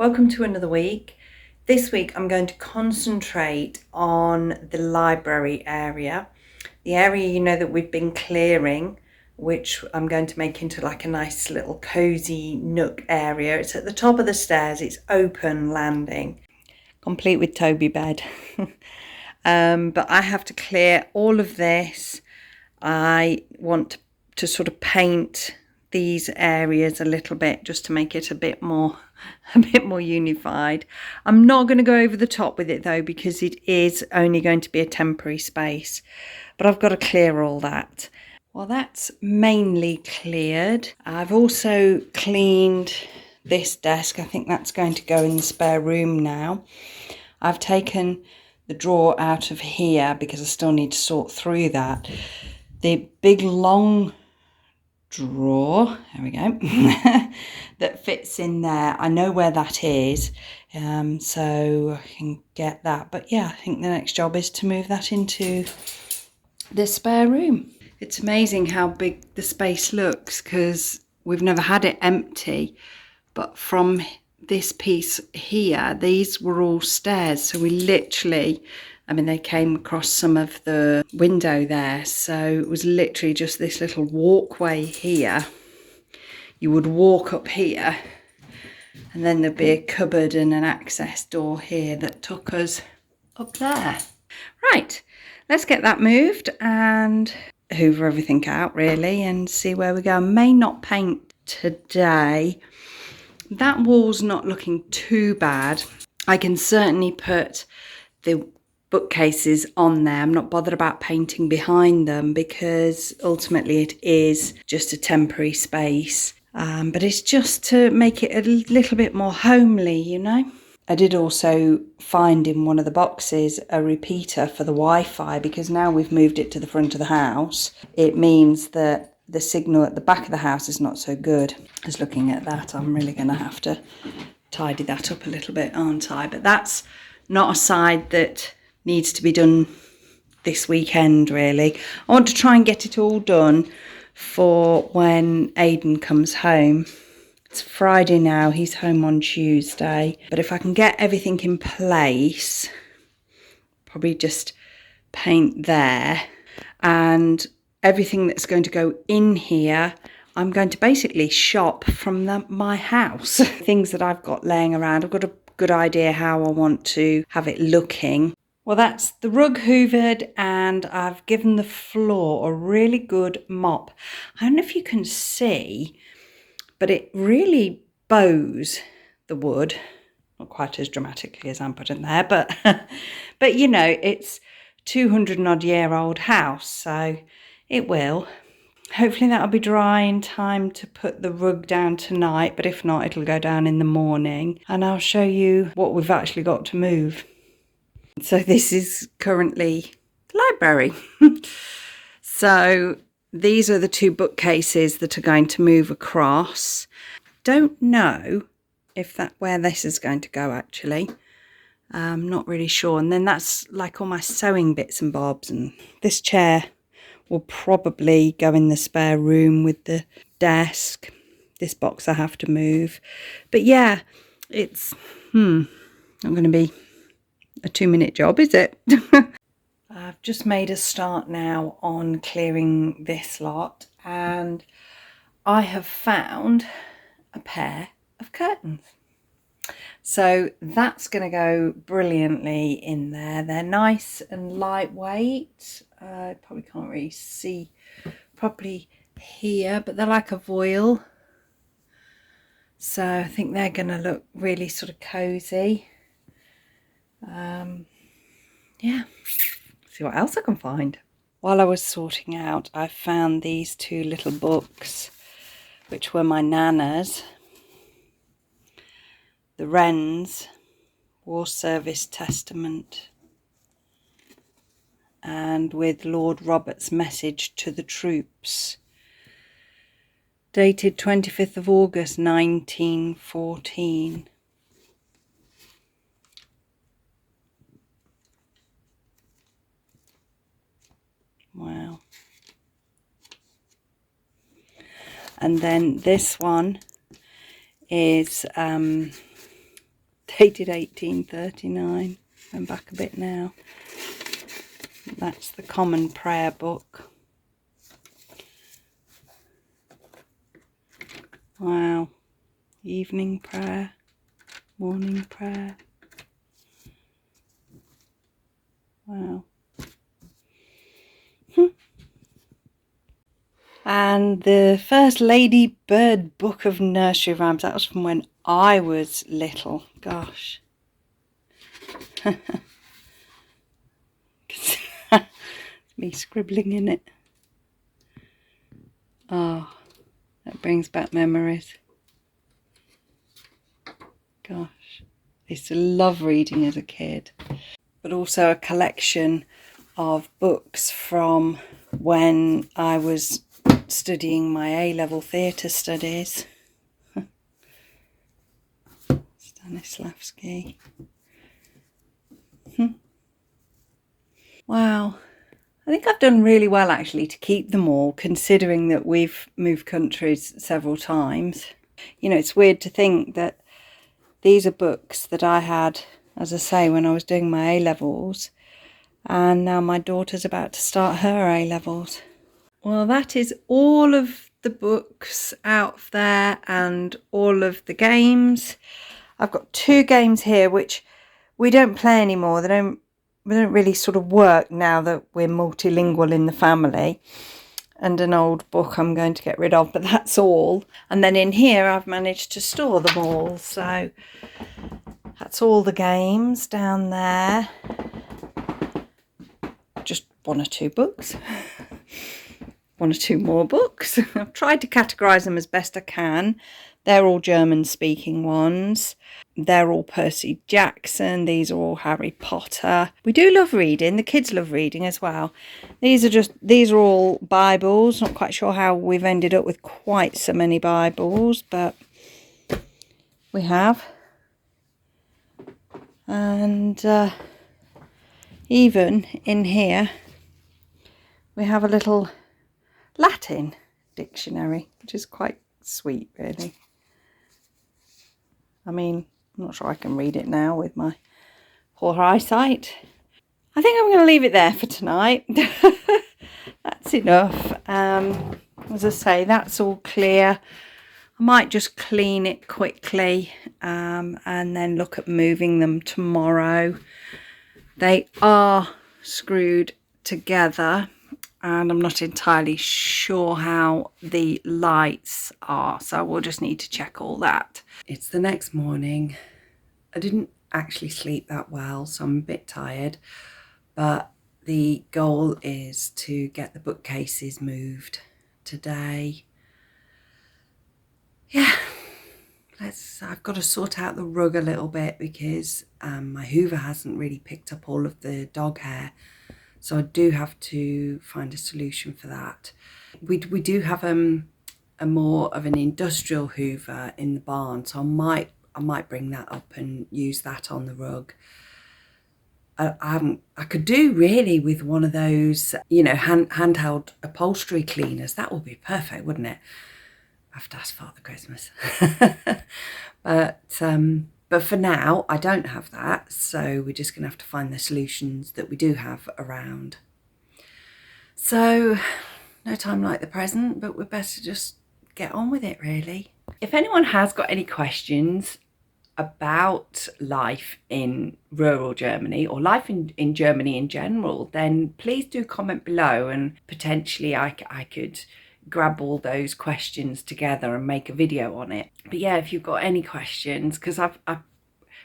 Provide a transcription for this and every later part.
Welcome to another week. This week I'm going to concentrate on the library area. The area that we've been clearing, which I'm going to make into like a nice little cozy nook area. It's at the top of the stairs, it's open landing, complete with Toby bed. But I have to clear all of this. I want to sort of paint these areas a little bit just to make it a bit more unified. I'm not going to go over the top with it though, because it is only going to be a temporary space, but I've got to clear all that. Well, that's mainly cleared. I've also cleaned this desk. I think that's going to go in the spare room now. I've taken the drawer out of here because I still need to sort through that. The big long drawer, there we go, that fits in there, I know where that is, so I can get that. But yeah, I think the next job is to move that into the spare room. It's amazing how big the space looks because we've never had it empty, but from this piece here, these were all stairs, so we literally, they came across some of the window there, so it was literally just this little walkway here. You would walk up here and then there'd be a cupboard and an access door here that took us up there. Right, let's get that moved and hoover everything out really and see where we go. I may not paint today. That wall's not looking too bad. I can certainly put the bookcases on there. I'm not bothered about painting behind them because ultimately it is just a temporary space. But it's just to make it a little bit more homely, I did also find in one of the boxes a repeater for the Wi-Fi, because now we've moved it to the front of the house. It means that the signal at the back of the house is not so good. As looking at that, I'm really going to have to tidy that up a little bit, aren't I? But that's not a side that needs to be done this weekend, really. I want to try and get it all done for when Aidan comes home. It's Friday now, he's home on Tuesday. But if I can get everything in place, probably just paint there, and everything that's going to go in here, I'm going to basically shop from my house. Things that I've got laying around, I've got a good idea how I want to have it looking. Well, that's the rug hoovered, and I've given the floor a really good mop. I don't know if you can see, but it really bows the wood. Not quite as dramatically as I'm putting there, but it's 200 and odd year old house, so it will. Hopefully that'll be dry in time to put the rug down tonight, but if not, it'll go down in the morning, and I'll show you what we've actually got to move. So this is currently the library. So these are the two bookcases that are going to move across. Don't know if where this is going to go actually. I'm not really sure. And then that's like all my sewing bits and bobs, and this chair will probably go in the spare room with the desk. This box I have to move. But yeah, it's not going to be a 2-minute job, is it? I've just made a start now on clearing this lot, and I have found a pair of curtains. So that's going to go brilliantly in there. They're nice and lightweight. I probably can't really see properly here, but they're like a voile. So I think they're going to look really sort of cozy. Yeah, see what else I can find. While I was sorting out, I found these two little books, which were my nana's. The Wren's War Service Testament, and with Lord Robert's message to the troops, dated 25th of August 1914. Wow. And then this one is dated 1839. Going back a bit now. That's the Common Prayer book. Wow. Evening prayer, morning prayer. Wow. And the First Lady Bird Book of Nursery Rhymes. That was from when I was little. Gosh. It's me scribbling in it. Oh, that brings back memories. Gosh. I used to love reading as a kid. But also a collection of books from when I was studying my A-level theatre studies. Stanislavski. Wow. I think I've done really well actually to keep them all, considering that we've moved countries several times. You know, it's weird to think that these are books that I had, as I say, when I was doing my A-levels, and now my daughter's about to start her A-levels. Well, that is all of the books out there and all of the games. I've got 2 games here which we don't play anymore. They don't really sort of work now that we're multilingual in the family. And an old book I'm going to get rid of, but that's all. And then in here I've managed to store them all. So that's all the games down there. Just 1 or 2 books. 1 or 2 more books. I've tried to categorise them as best I can. They're all German-speaking ones. They're all Percy Jackson. These are all Harry Potter. We do love reading. The kids love reading as well. These are all Bibles. Not quite sure how we've ended up with quite so many Bibles, but we have. And even in here, we have a little Latin dictionary, which is quite sweet, really. I mean, I'm not sure I can read it now with my poor eyesight. I think I'm going to leave it there for tonight. That's enough. As I say, that's all clear. I might just clean it quickly and then look at moving them tomorrow. They are screwed together, and I'm not entirely sure how the lights are, so we'll just need to check all that. It's the next morning. I didn't actually sleep that well, so I'm a bit tired, but the goal is to get the bookcases moved today. Yeah, I've got to sort out the rug a little bit because my Hoover hasn't really picked up all of the dog hair. So I do have to find a solution for that. We do have a more of an industrial Hoover in the barn, so I might bring that up and use that on the rug. I could do really with one of those, you know, handheld upholstery cleaners. That would be perfect, wouldn't it? I have to ask Father Christmas. But for now, I don't have that, so we're just going to have to find the solutions that we do have around. So, no time like the present, but we're best to just get on with it, really. If anyone has got any questions about life in rural Germany or life in Germany in general, then please do comment below, and potentially I could grab all those questions together and make a video on it. But yeah, if you've got any questions, because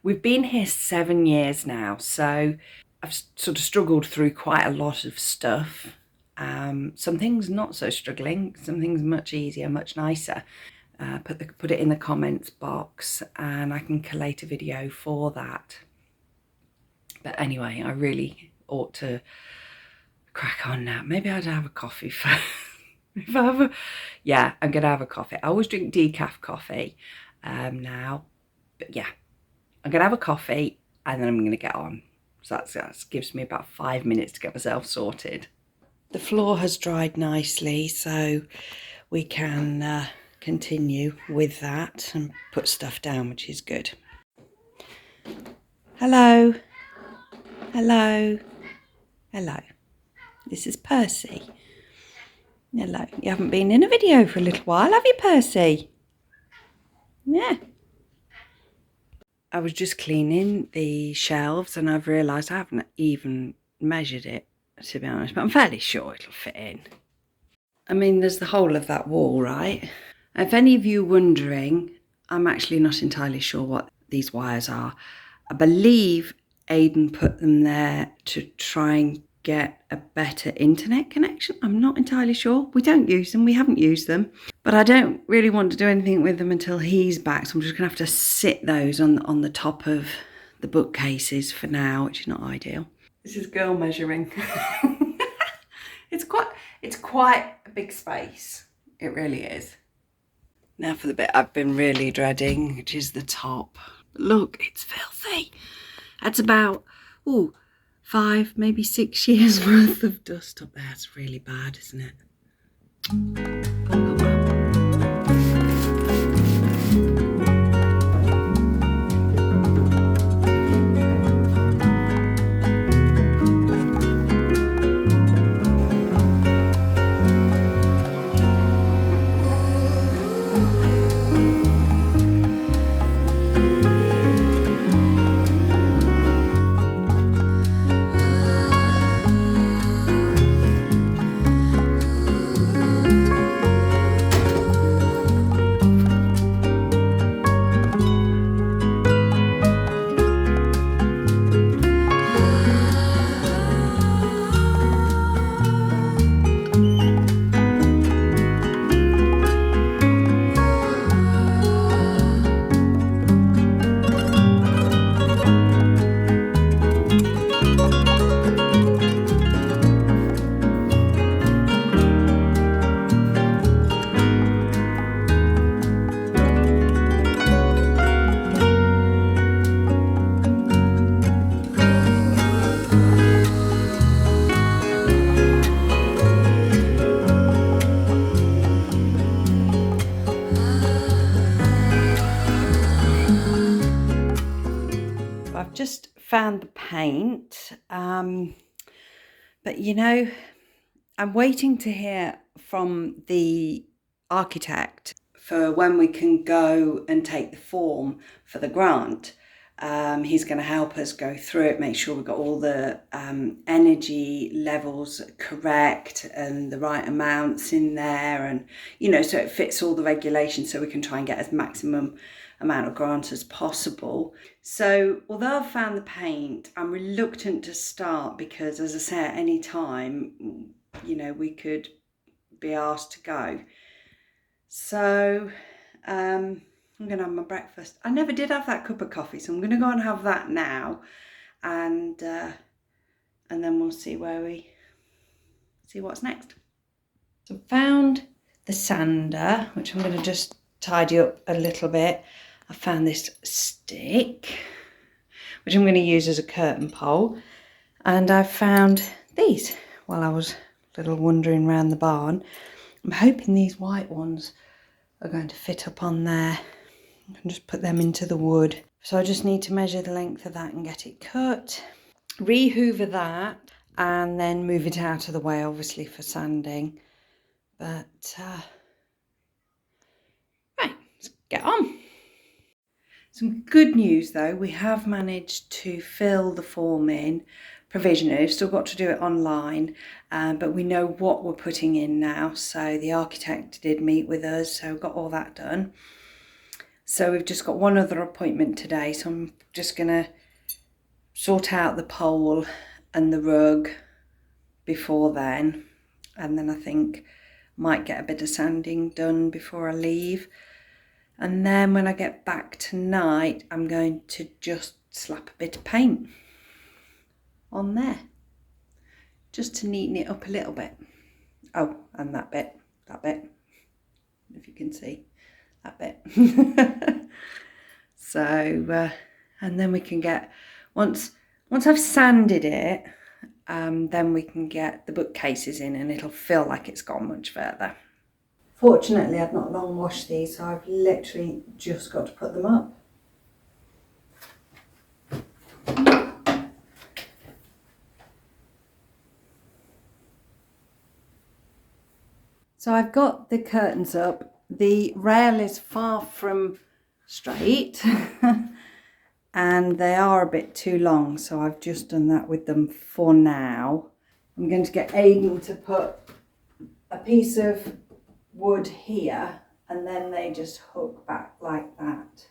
we've been here 7 years now, so I've sort of struggled through quite a lot of stuff. Some things not so struggling, some things much easier, much nicer. Put it in the comments box and I can collate a video for that. But anyway, I really ought to crack on now. Maybe I'd have a coffee first. Yeah, I'm gonna have a coffee. I always drink decaf coffee now, but yeah, I'm gonna have a coffee and then I'm gonna get on. So that gives me about 5 minutes to get myself sorted. The floor has dried nicely, so we can continue with that and put stuff down, which is good. Hello. Hello. Hello. This is Percy. Hello. You haven't been in a video for a little while, have you, Percy? Yeah. I was just cleaning the shelves and I've realised I haven't even measured it, to be honest, but I'm fairly sure it'll fit in. I mean, there's the whole of that wall, right? If any of you are wondering, I'm actually not entirely sure what these wires are. I believe Aidan put them there to try and get a better internet connection. I'm not entirely sure. We don't use them. We haven't used them. But I don't really want to do anything with them until he's back. So I'm just going to have to sit those on the top of the bookcases for now, which is not ideal. This is girl measuring. It's quite a big space. It really is. Now for the bit I've been really dreading, which is the top. Look, it's filthy. That's about, 5, maybe 6 years worth of dust up there. It's really bad, isn't it? Oh well. I've just found the paint, but you know, I'm waiting to hear from the architect for when we can go and take the form for the grant. He's going to help us go through it, make sure we've got all the energy levels correct and the right amounts in there, and you know, so it fits all the regulations, so we can try and get as maximum amount of grant as possible. So although I've found the paint, I'm reluctant to start because, as I say, at any time, you know, we could be asked to go. So I'm going to have my breakfast. I never did have that cup of coffee, so I'm going to go and have that now, and then we'll see what's next. So I found the sander, which I'm going to just tidy up a little bit. I found this stick, which I'm going to use as a curtain pole, and I found these while I was a little wandering around the barn. I'm hoping these white ones are going to fit up on there. I can just put them into the wood. So I just need to measure the length of that and get it cut, re-hoover that, and then move it out of the way, obviously, for sanding. But right, let's get on. Some good news though, we have managed to fill the form in provisionally. We've still got to do it online, but we know what we're putting in now. So the architect did meet with us, so we've got all that done. So we've just got one other appointment today, so I'm just going to sort out the pole and the rug before then, and then I think might get a bit of sanding done before I leave. And then when I get back tonight, I'm going to just slap a bit of paint on there, just to neaten it up a little bit. Oh, and that bit, if you can see that bit. So, and then we can get, once I've sanded it, then we can get the bookcases in and it'll feel like it's gone much further. Fortunately, I've not long washed these, so I've literally just got to put them up. So I've got the curtains up. The rail is far from straight and they are a bit too long, so I've just done that with them for now. I'm going to get Aidan to put a piece of wood here and then they just hook back like that.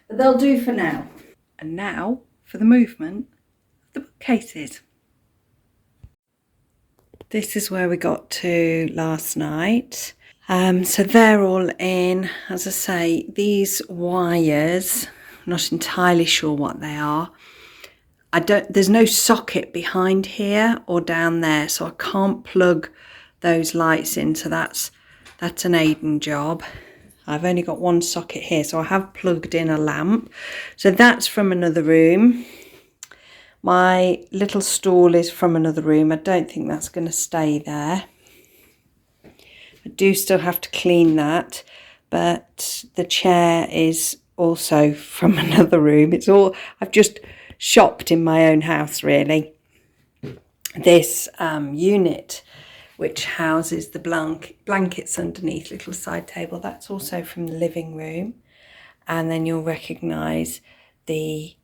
But they'll do for now. And now for the movement of the bookcases. This is where we got to last night. So they're all in. As I say, these wires, I'm not entirely sure what they are. There's no socket behind here or down there, so I can't plug those lights in. So that's an Aidan job. I've only got one socket here, so I have plugged in a lamp. So that's from another room. My little stool is from another room. I don't think that's going to stay there. I do still have to clean that, but the chair is also from another room. It's all, I've just shopped in my own house, really. This unit, which houses the blankets underneath, little side table, that's also from the living room. And then you'll recognise the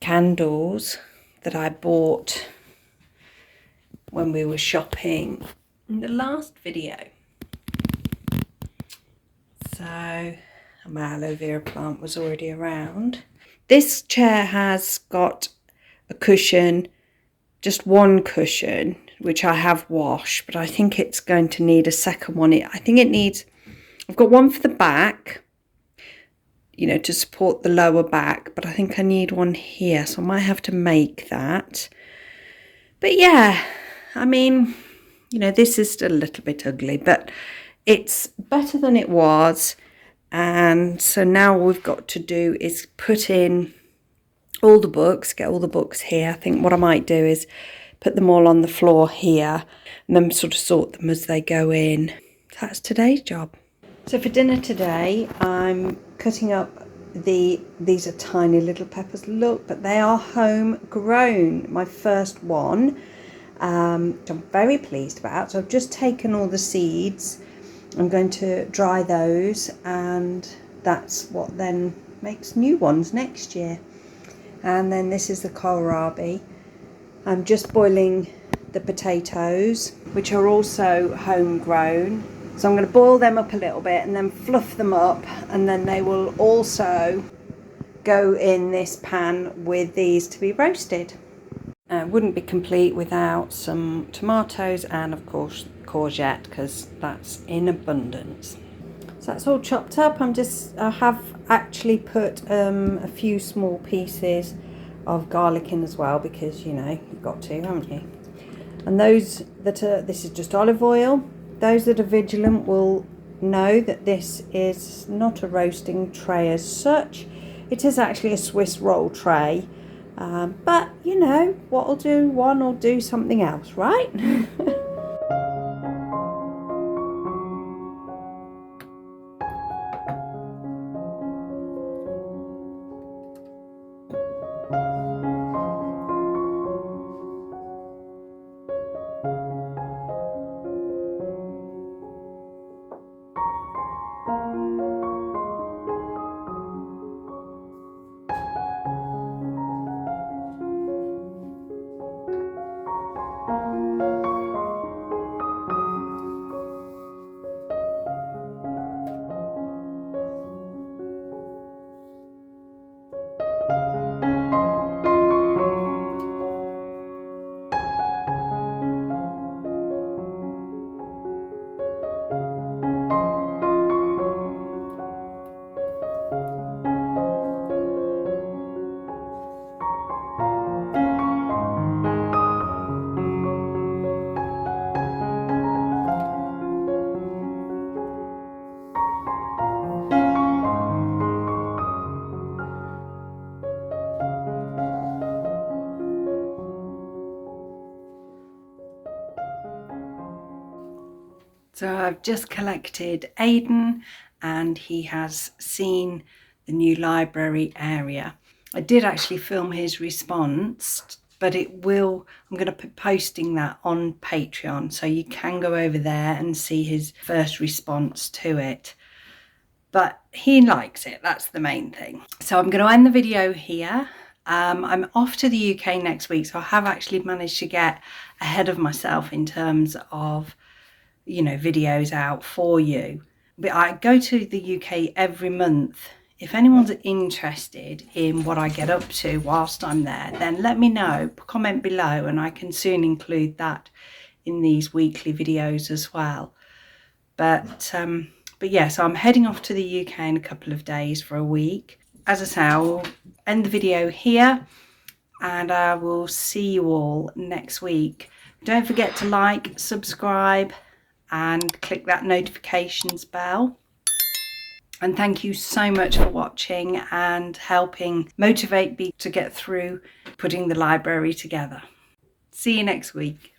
candles that I bought when we were shopping in the last video. So my aloe vera plant was already around. This chair has got a cushion, just one cushion, which I have washed, but I think it's going to need a second one. I think it needs, I've got one for the back, you know, to support the lower back, but I think I need one here, so I might have to make that. But yeah, I mean, you know, this is still a little bit ugly, but it's better than it was. And so now all we've got to do is put in all the books, get all the books here. I think what I might do is put them all on the floor here and then sort of sort them as they go in. That's today's job. So for dinner today, I'm cutting up these are tiny little peppers, look, but they are homegrown. My first one, which I'm very pleased about. So I've just taken all the seeds. I'm going to dry those, and that's what then makes new ones next year. And then this is the kohlrabi. I'm just boiling the potatoes, which are also homegrown. So I'm going to boil them up a little bit and then fluff them up, and then they will also go in this pan with these to be roasted. Wouldn't be complete without some tomatoes and of course courgette, because that's in abundance. So that's all chopped up. I have actually put a few small pieces of garlic in as well, because you know you've got to, haven't you? And those that are, this is just olive oil. Those that are vigilant will know that this is not a roasting tray as such. It is actually a Swiss roll tray, but you know what will do one will do something else, right? So I've just collected Aidan, and he has seen the new library area. I did actually film his response but I'm going to be posting that on Patreon, so you can go over there and see his first response to it. But he likes it, that's the main thing. So I'm going to end the video here. I'm off to the UK next week, so I have actually managed to get ahead of myself in terms of, you know, videos out for you. But I go to the UK every month. If anyone's interested in what I get up to whilst I'm there, then let me know, comment below, and I can soon include that in these weekly videos as well. But yeah, so I'm heading off to the UK in a couple of days for a week. As I say, I will end the video here, and I will see you all next week. Don't forget to like, subscribe, and click that notifications bell. And thank you so much for watching and helping motivate me to get through putting the library together. See you next week.